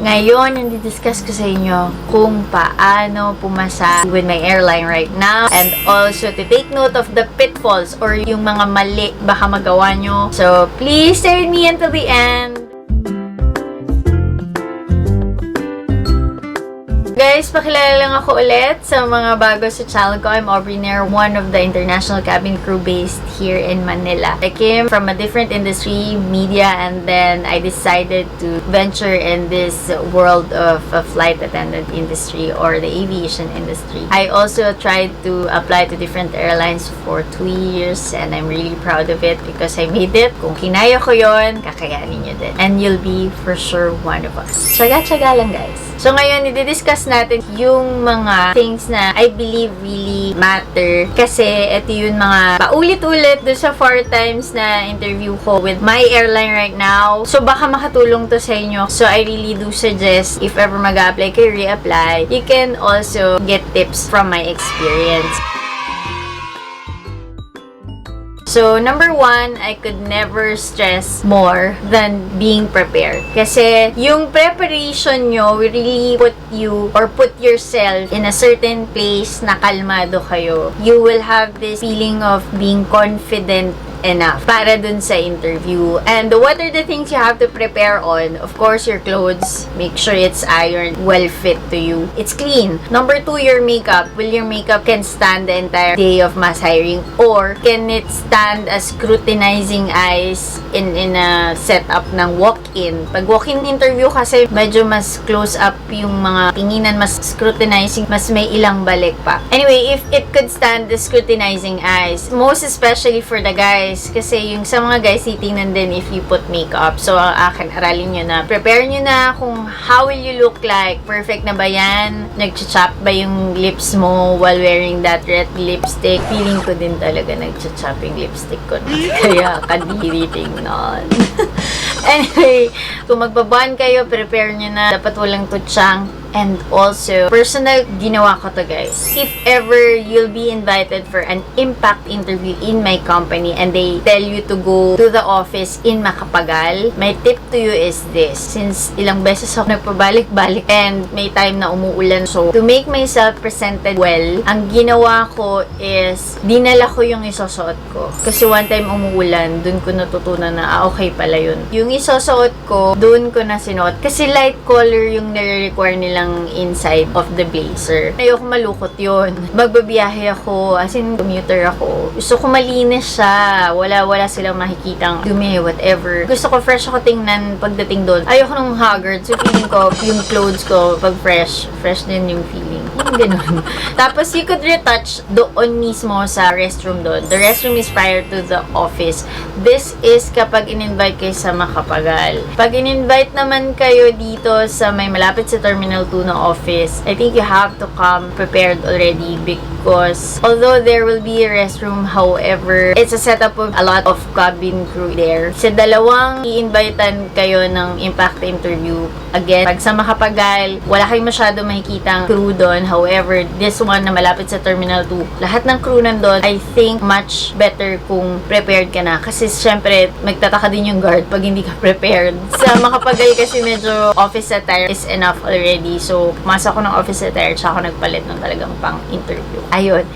Ngayon, i-discuss ko sa inyo kung paano pumasa with my airline right now and also to take note of the pitfalls or yung mga mali baka magawa nyo. So, please stay with me until the end. Guys, pakilala lang ako ulit sa mga bago sa channel ko. I'm Aubrey Ner, one of the international cabin crew based here in Manila. I came from a different industry, media, and then I decided to venture in this world of a flight attendant industry or the aviation industry. I also tried to apply to different airlines for 2 years and I'm really proud of it because I made it. Kung kinaya ko yon, kakayanin nyo din. And you'll be for sure one of us. Tsaga-tsaga lang, guys. So ngayon, i-discuss natin yung mga things na I believe really matter. Kasi ito yung mga paulit-ulit doon sa 4 times na interview ko with my airline right now. So baka makatulong to sa inyo. So I really do suggest if ever mag-apply kayo, re-apply. You can also get tips from my experience. So, number 1, I could never stress more than being prepared. Kasi, yung preparation nyo will really put you or put yourself in a certain place na kalmado kayo. You will have this feeling of being confident enough para dun sa interview. And what are the things you have to prepare on? Of course, your clothes. Make sure it's ironed, well fit to you. It's clean. Number 2, your makeup. Will your makeup can stand the entire day of mass hiring? Or can it stand as scrutinizing eyes in a setup ng walk-in? Pag walk-in interview kasi medyo mas close up yung mga tinginan, mas scrutinizing, mas may ilang balik pa. Anyway, if it could stand the scrutinizing eyes, most especially for the guys, kasi yung sa mga guys titingnan din if you put makeup. So, ang akin, aralin nyo na. Prepare nyo na kung how will you look like. Perfect na ba yan? Nag-chap ba yung lips mo while wearing that red lipstick? Feeling ko din talaga nag-chap yung lipstick ko. Kaya, kadiri tingnan. Anyway, kung magbaban kayo, prepare nyo na. Dapat walang tutsyang. And also, personal, ginawa ko to, guys. If ever you'll be invited for an impact interview in my company and they tell you to go to the office in Macapagal, my tip to you is this. Since ilang beses ako nagpabalik-balik and may time na umuulan, so to make myself presented well, ang ginawa ko is dinala ko yung isusuot ko. Kasi one time umuulan, dun ko natutunan na, okay pala yun. Yung isusuot ko, dun ko na sinuot. Kasi light color yung nire-require nila inside of the blazer. Ayoko malukot yun. Magbabiyahe ako, as in commuter ako. Gusto ko malinis siya. Wala silang makikitang dumi, whatever. Gusto ko fresh ako tingnan pagdating doon. Ayoko nung haggard. So feeling ko, yung clothes ko, pag fresh din yung feeling. Yung ganun. Tapos you could retouch doon mismo sa restroom doon. The restroom is prior to the office. This is kapag in-invite kayo sa Macapagal. Pag in-invite naman kayo dito sa may malapit sa Terminal 2 na office, I think you have to come prepared already because although there will be a restroom, however, it's a setup of a lot of cabin crew there. Sa dalawang i-invitean kayo ng impact interview, again, pag sa Macapagal, wala kayong masyado makikitang crew doon. However, this one na malapit sa Terminal 2, lahat ng crew nandun, I think much better kung prepared ka na. Kasi syempre, magtataka din yung guard pag hindi ka prepared. Sa Macapagal kasi medyo office attire is enough already. So, pumasok ako ng office attire tsaka ako nagpalit ng talagang pang-interview. Ayun,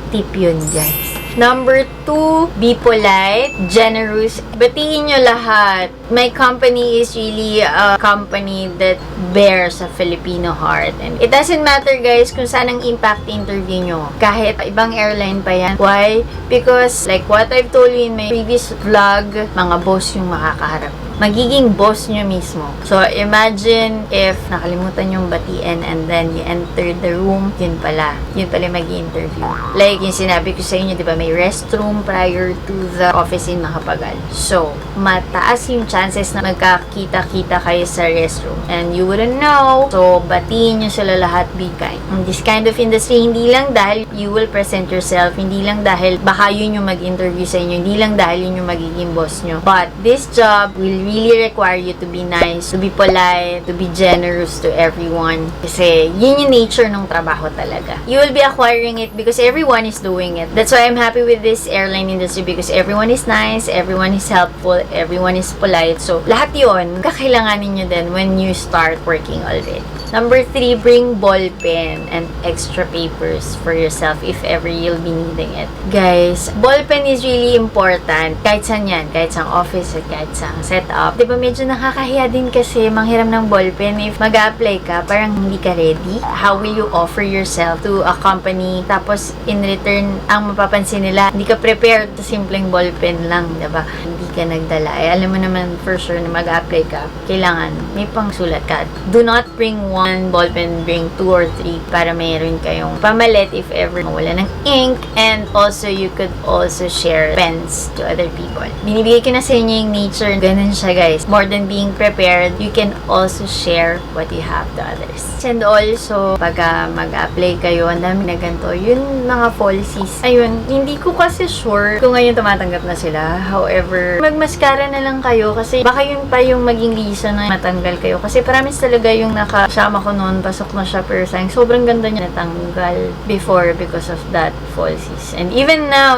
tip yun, guys. Number 2, be polite, generous. Batiin nyo lahat. My company is really a company that bears a Filipino heart. And it doesn't matter, guys, kung saan ang impact interview nyo. Kahit ibang airline pa yan. Why? Because, like what I've told you in my previous vlog, mga boss yung makakaharap. Magiging boss nyo mismo. So, imagine if nakalimutan yung batiin and then you enter the room, yun pala mag-interview. Like yung sinabi ko sa inyo, di ba, may restroom prior to the office in Macapagal. So, mataas yung chances na magkakita-kita kayo sa restroom. And you wouldn't know. So, batiin nyo sila lahat, be kind. In this kind of industry, hindi lang dahil you will present yourself, hindi lang dahil baka yun yung mag-interview sa inyo, hindi lang dahil yun yung magiging boss nyo. But, this job will really require you to be nice, to be polite, to be generous to everyone. Kasi yun yung nature ng trabaho talaga. You will be acquiring it because everyone is doing it. That's why I'm happy with this airline industry because everyone is nice, everyone is helpful, everyone is polite. So, lahat yun, kakailanganin nyo din when you start working already. Number 3, bring ball pen and extra papers for yourself if ever you'll be needing it. Guys, ball pen is really important. Kahit saan yan, kahit sa office at kahit sa setup. Diba medyo nakakahiya din kasi manghiram ng ball pen if mag-apply ka, parang hindi ka ready. How will you offer yourself to a company? Tapos, in return, ang mapapansin nila, hindi ka prepared sa simpleng ball pen lang, diba? Hindi ka nagdala. Eh, alam mo naman for sure na mag-apply ka, kailangan may pangsulat ka. Do not bring one ball pen, bring 2 or 3 para mayroon kayong pamalit if ever mawala ng ink. And also, you could also share pens to other people. Binibigay ko na sa inyo yung nature. Ganun siya, guys. More than being prepared, you can also share what you have to others. And also, pag mag-apply kayo, ang dami na ganito, yun mga policies. Ayun, hindi ko kasi sure kung ngayon tumatanggap na sila. However, magmaskara na lang kayo kasi baka yun pa yung maging reason na matanggal kayo. Kasi promise talaga yung nakasama ko noon, pasok na siya pero sayang sobrang ganda niya natanggal before because of that falsies. And even now,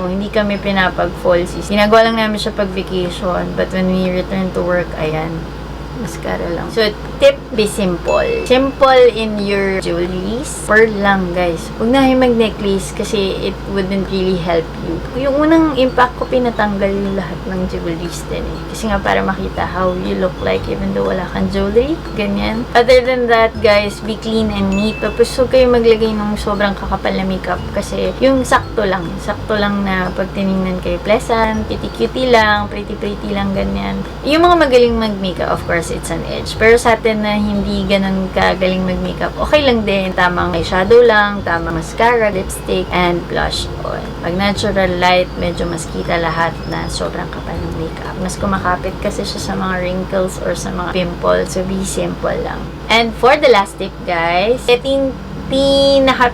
hindi kami pinapag-falsies. Ginagawa lang namin siya pag-vacation. But when we return to work, ayan, mascara lang. So, tip, be simple. Simple in your jewelries. Pearl lang, guys. Huwag na kayo mag-necklace kasi it wouldn't really help you. Yung unang impact ko, pinatanggal yung lahat ng jewelries din eh. Kasi nga para makita how you look like even though wala kang jewelry. Ganyan. Other than that, guys, be clean and neat. Tapos huwag kayo maglagay ng sobrang kakapal na makeup kasi yung sakto lang. Sakto lang na pag tinignan kayo pleasant, cutie-cutie lang, pretty-pretty lang, ganyan. Yung mga magaling mag-makeup, of course, it's an edge. Pero sa atin na hindi ganun kagaling mag-makeup, okay lang din. Tamang eyeshadow lang, tamang mascara, lipstick, and blush on. Pag natural light, medyo mas kita lahat na sobrang kapal ng makeup. Mas kumakapit kasi siya sa mga wrinkles or sa mga pimples. So, be simple lang. And for the last tip, guys, ito yung pinaka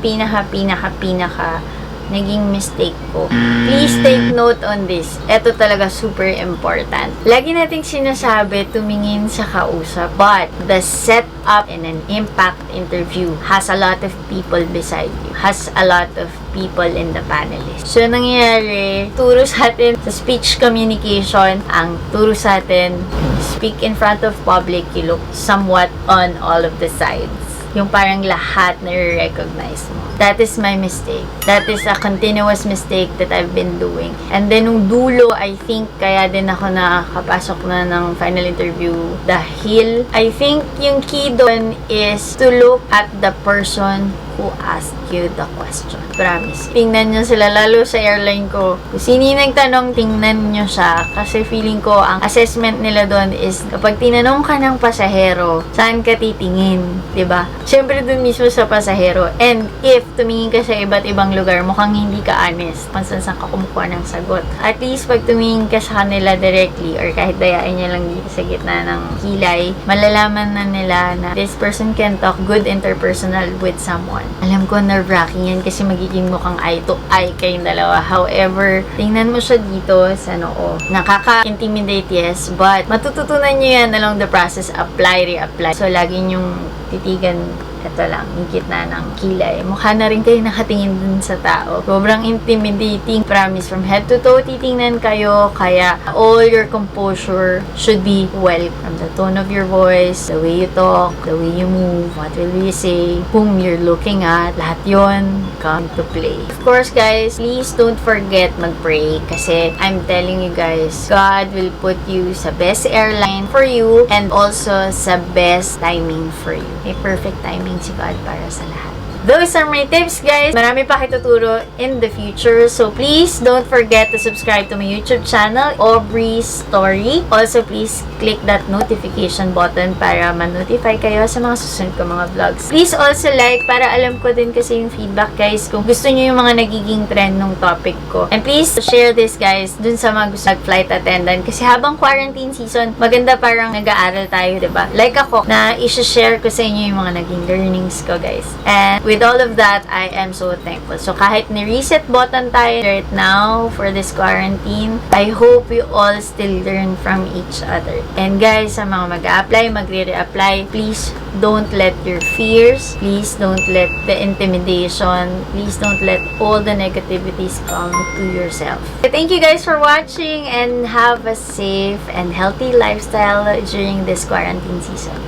naging mistake ko. Please take note on this. Ito talaga super important. Lagi nating sinasabi, tumingin sa kausap. But, the setup in an impact interview has a lot of people beside you. Has a lot of people in the panelist. So, nangyayari, turo sa atin sa speech communication, ang turo sa atin, speak in front of public, you look somewhat on all of the sides. Yung parang lahat na i-recognize mo. That is my mistake. That is a continuous mistake that I've been doing. And then, nung dulo, I think, kaya din ako nakapasok na ng final interview dahil, I think, yung key doon is to look at the person who asked you the question. Promise. Tingnan nyo sila, lalo sa airline ko. Kung sino yung nagtanong, tingnan nyo siya. Kasi feeling ko, ang assessment nila doon is, kapag tinanong ka ng pasahero, saan ka titingin? Diba? Siyempre doon mismo sa pasahero. And if tumingin ka sa iba't ibang lugar, mukhang hindi ka honest kung saan ka kumukuha ng sagot. At least, pag tumingin ka sa kanila directly, or kahit dayain niya lang dito sa gitna ng kilay, malalaman na nila na this person can talk good interpersonal with someone. Alam ko, nerve-wracking yan kasi magiging mukhang eye to eye kayong dalawa. However, tingnan mo siya dito sa noo. Nakaka-intimidate, yes, but matututunan nyo yan along the process. Apply, reapply. So, lagi nyong titigan ito lang, yung gitna ng kilay. Mukha na rin kayo nakatingin dun sa tao. Sobrang intimidating. Promise, from head to toe, titingnan kayo. Kaya, all your composure should be well. From the tone of your voice, the way you talk, the way you move, what will you say, whom you're looking at, lahat yon come to play. Of course, guys, please don't forget mag-pray. Kasi, I'm telling you guys, God will put you sa best airline for you and also sa best timing for you. May perfect timing si God para sa lahat. Those are my tips, guys. Marami pa kituturo in the future. So, please don't forget to subscribe to my YouTube channel, Aubrey's Story. Also, please click that notification button para ma-notify kayo sa mga susunod ko mga vlogs. Please also like para alam ko din kasi yung feedback, guys, kung gusto nyo yung mga nagiging trend ng topic ko. And please share this, guys, dun sa mga gusto mag-flight attendant. Kasi habang quarantine season, maganda parang nag-aaral tayo, diba? Like ako, na i-share ko sa inyo yung mga naging learnings ko, guys. And with all of that, I am so thankful. So kahit ni-reset button tayo right now for this quarantine, I hope we all still learn from each other. And guys, sa mga mag-a-apply, magre-reapply, please don't let your fears, please don't let the intimidation, please don't let all the negativities come to yourself. Thank you guys for watching and have a safe and healthy lifestyle during this quarantine season.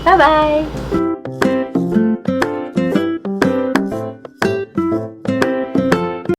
Bye-bye!